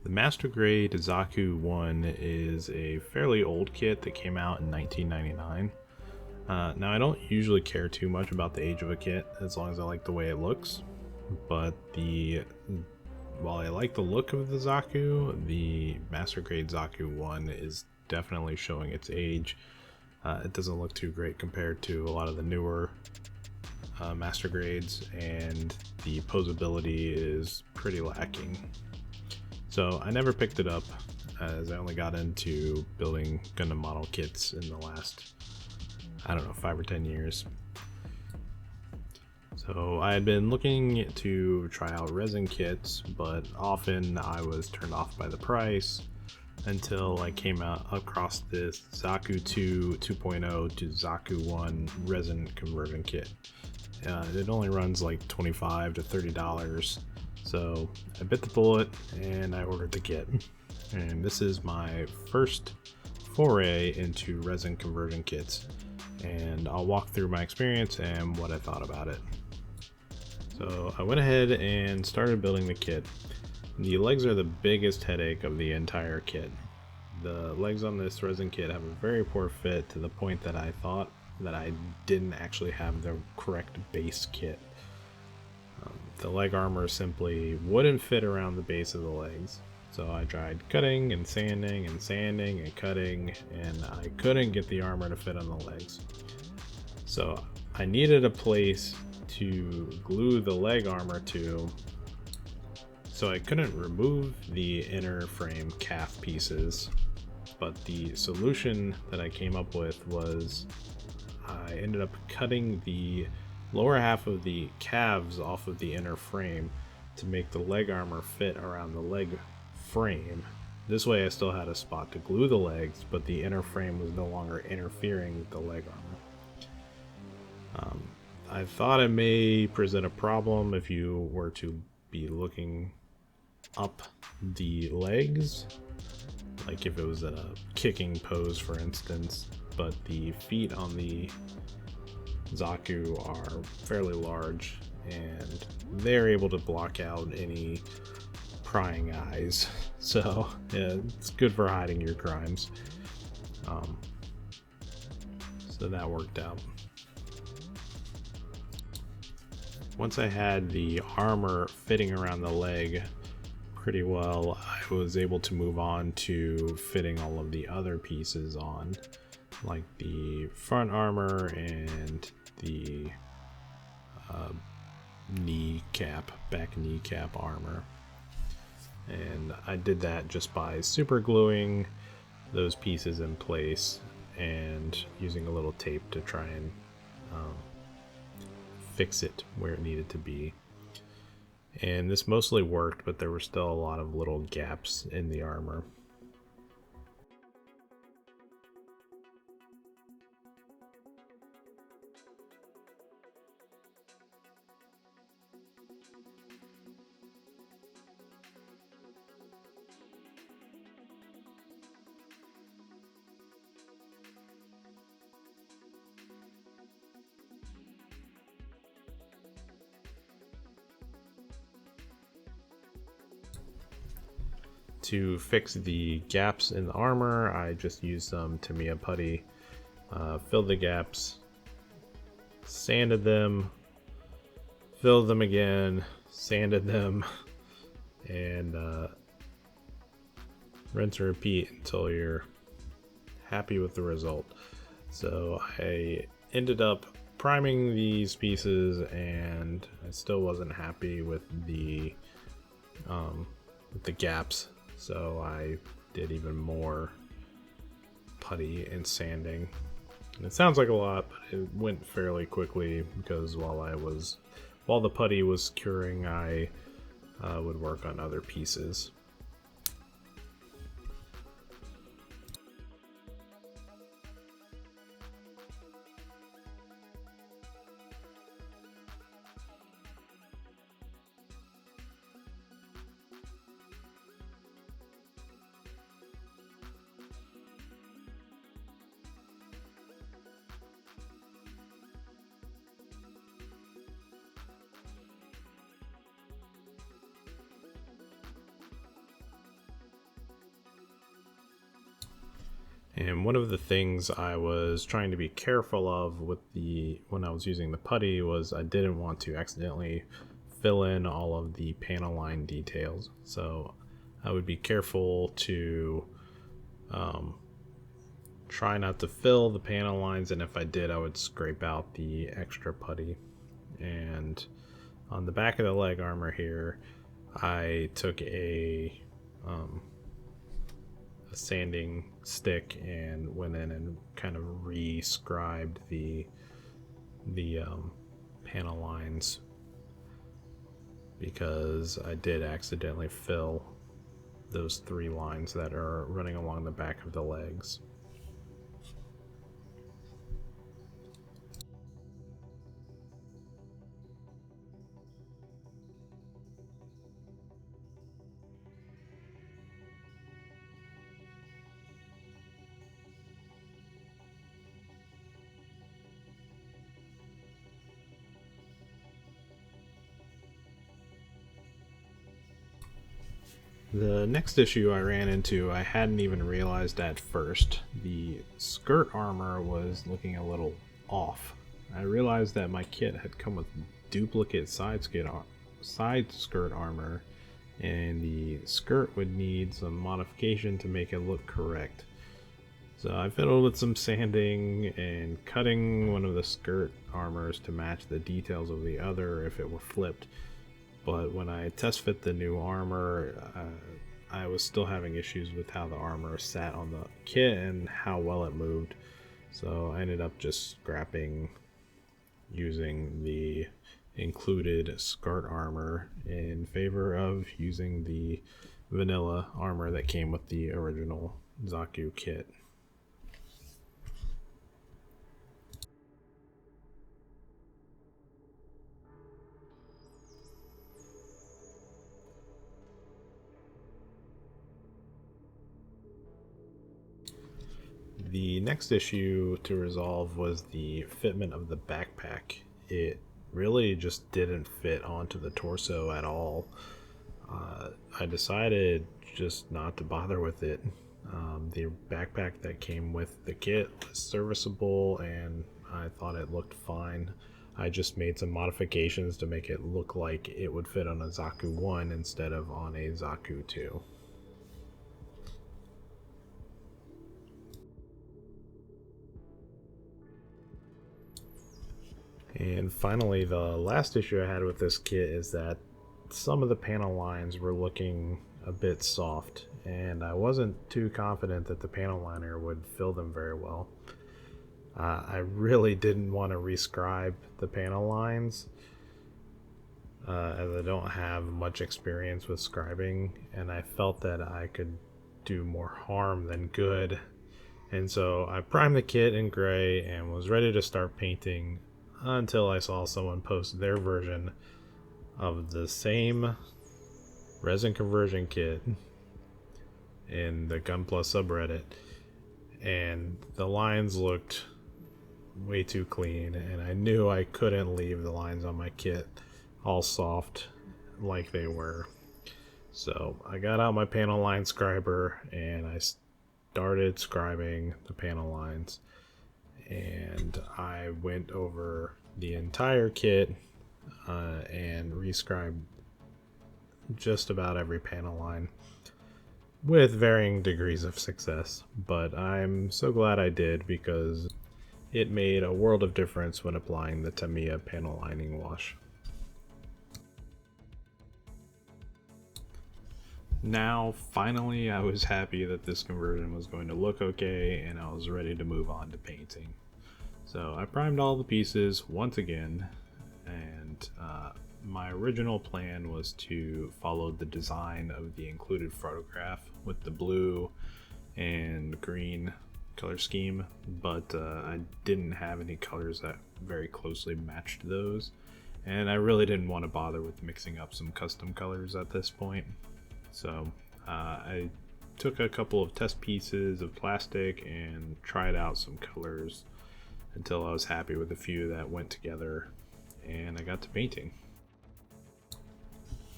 The Master Grade Zaku 1 is a fairly old kit that came out in 1999. Now, I don't usually care too much about the age of a kit as long as I like the way it looks, but while I like the look of the Zaku, the Master Grade Zaku 1 is definitely showing its age. It doesn't look too great compared to a lot of the newer Master Grades, and the posability is pretty lacking. So I never picked it up, as I only got into building Gundam model kits in the last, I don't know, 5 or 10 years. So I had been looking to try out resin kits, but often I was turned off by the price until I came across this Zaku 2 2.0 to Zaku 1 resin conversion kit. It only runs like $25 to $30. So I bit the bullet and I ordered the kit. And this is my first foray into resin conversion kits. And I'll walk through my experience and what I thought about it. So I went ahead and started building the kit. The legs are the biggest headache of the entire kit. The legs on this resin kit have a very poor fit, to the point that I thought that I didn't actually have the correct base kit. The leg armor simply wouldn't fit around the base of the legs. So I tried cutting and sanding and sanding and cutting, and I couldn't get the armor to fit on the legs. So I needed a place to glue the leg armor to, so I couldn't remove the inner frame calf pieces. But the solution that I came up with was I ended up cutting the lower half of the calves off of the inner frame to make the leg armor fit around the leg frame. This way I still had a spot to glue the legs, but the inner frame was no longer interfering with the leg armor. I thought it may present a problem if you were to be looking up the legs, like if it was in a kicking pose, for instance, but the feet on the Zaku are fairly large, and they're able to block out any prying eyes, so yeah, it's good for hiding your crimes. So that worked out. Once I had the armor fitting around the leg pretty well, I was able to move on to fitting all of the other pieces on, like the front armor and the back kneecap armor. And I did that just by super gluing those pieces in place and using a little tape to try and fix it where it needed to be. And this mostly worked, but there were still a lot of little gaps in the armor. To fix the gaps in the armor, I just used some Tamiya putty, filled the gaps, sanded them, filled them again, sanded them, and rinse and repeat until you're happy with the result. So I ended up priming these pieces, and I still wasn't happy with the gaps. So I did even more putty and sanding. And it sounds like a lot, but it went fairly quickly, because while the putty was curing, I would work on other pieces. And one of the things I was trying to be careful of with when I was using the putty was I didn't want to accidentally fill in all of the panel line details. So I would be careful to try not to fill the panel lines, and if I did, I would scrape out the extra putty. And on the back of the leg armor here, I took a sanding stick and went in and kind of re-scribed the panel lines, because I did accidentally fill those 3 lines that are running along the back of the legs. The next issue I ran into, I hadn't even realized at first. The skirt armor was looking a little off. I realized that my kit had come with duplicate side skirt armor, and the skirt would need some modification to make it look correct. So I fiddled with some sanding and cutting one of the skirt armors to match the details of the other if it were flipped. But when I test fit the new armor, I was still having issues with how the armor sat on the kit and how well it moved. So I ended up just scrapping using the included skirt armor in favor of using the vanilla armor that came with the original Zaku kit. The next issue to resolve was the fitment of the backpack. It really just didn't fit onto the torso at all. I decided just not to bother with it. The backpack that came with the kit was serviceable and I thought it looked fine. I just made some modifications to make it look like it would fit on a Zaku 1 instead of on a Zaku 2. And finally, the last issue I had with this kit is that some of the panel lines were looking a bit soft, and I wasn't too confident that the panel liner would fill them very well. I really didn't want to rescribe the panel lines, as I don't have much experience with scribing, and I felt that I could do more harm than good. And so I primed the kit in gray and was ready to start painting until I saw someone post their version of the same resin conversion kit in the Gunpla subreddit, and the lines looked way too clean, and I knew I couldn't leave the lines on my kit all soft like they were. So I got out my panel line scriber and I started scribing the panel lines, and I went over the entire kit and rescribed just about every panel line with varying degrees of success. But I'm so glad I did, because it made a world of difference when applying the Tamiya panel lining wash. Now, finally, I was happy that this conversion was going to look okay, and I was ready to move on to painting. So I primed all the pieces once again, and my original plan was to follow the design of the included photograph with the blue and green color scheme, but I didn't have any colors that very closely matched those, and I really didn't want to bother with mixing up some custom colors at this point. So I took a couple of test pieces of plastic and tried out some colors until I was happy with a few that went together, and I got to painting.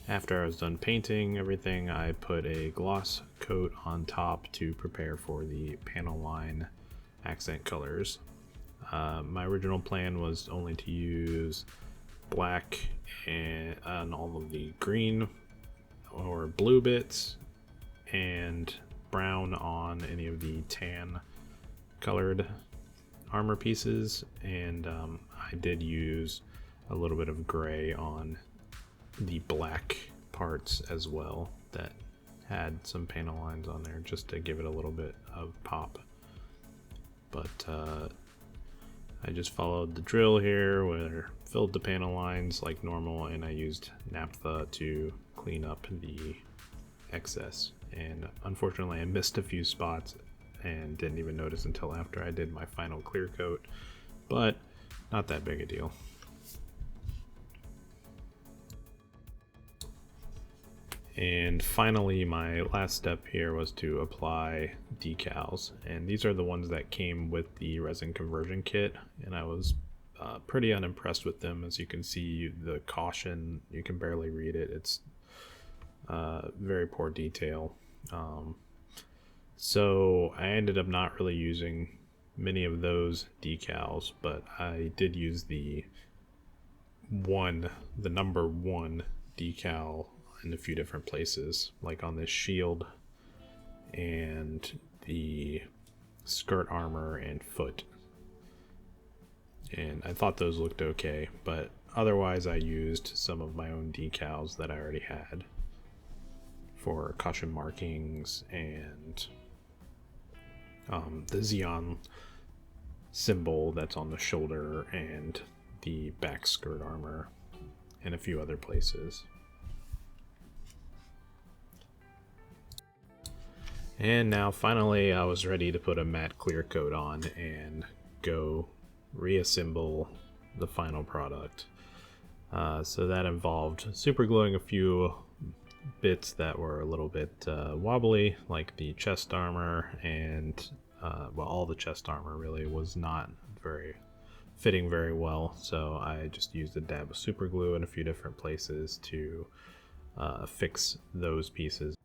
After I was done painting everything, I put a gloss coat on top to prepare for the panel line accent colors. My original plan was only to use black and on all of the green or blue bits and brown on any of the tan colored armor pieces, and I did use a little bit of gray on the black parts as well that had some panel lines on there just to give it a little bit of pop. But I just followed the drill here where I filled the panel lines like normal, and I used naphtha to clean up the excess. And unfortunately I missed a few spots and didn't even notice until after I did my final clear coat, but not that big a deal. And finally, my last step here was to apply decals, and these are the ones that came with the resin conversion kit, and I was pretty unimpressed with them. As you can see, the caution, you can barely read it. It's very poor detail. So I ended up not really using many of those decals, but I did use the number 1 decal in a few different places, like on this shield and the skirt armor and foot. And I thought those looked okay, but otherwise I used some of my own decals that I already had for caution markings and the Xeon symbol that's on the shoulder and the back skirt armor and a few other places. And now finally I was ready to put a matte clear coat on and go reassemble the final product. So that involved super gluing a few bits that were a little bit wobbly, like the chest armor, and well, all the chest armor really was not fitting very well, so I just used a dab of super glue in a few different places to fix those pieces.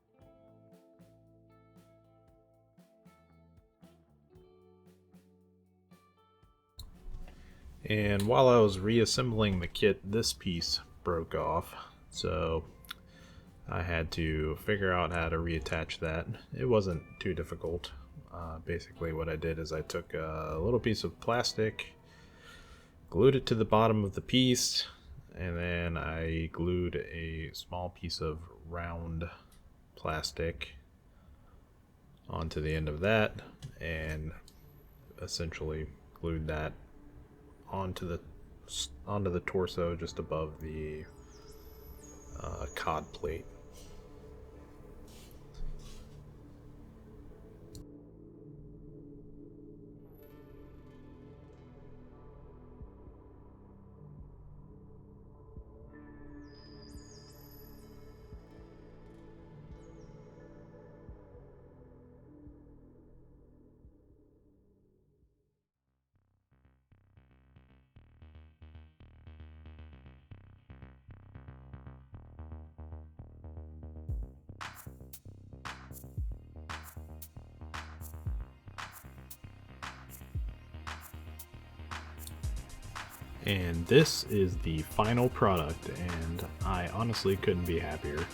And while I was reassembling the kit, this piece broke off, so I had to figure out how to reattach that. It wasn't too difficult. Basically what I did is I took a little piece of plastic, glued it to the bottom of the piece, and then I glued a small piece of round plastic onto the end of that, and essentially glued that onto the torso just above the cod plate. And this is the final product, and I honestly couldn't be happier.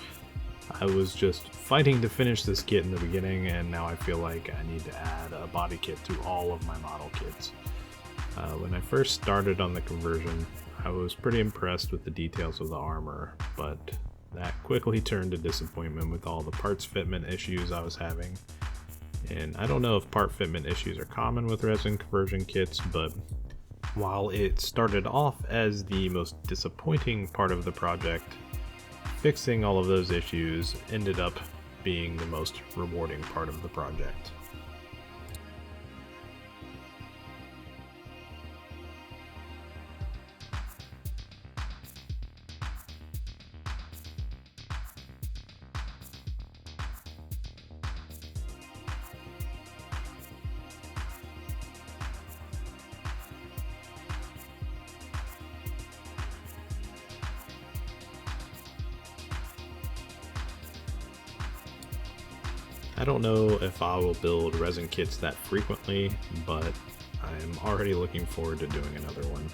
I was just fighting to finish this kit in the beginning, and now I feel like I need to add a body kit to all of my model kits. When I first started on the conversion, I was pretty impressed with the details of the armor, but that quickly turned to disappointment with all the parts fitment issues I was having. And I don't know if part fitment issues are common with resin conversion kits, but while it started off as the most disappointing part of the project, fixing all of those issues ended up being the most rewarding part of the project. I don't know if I will build resin kits that frequently, but I'm already looking forward to doing another one.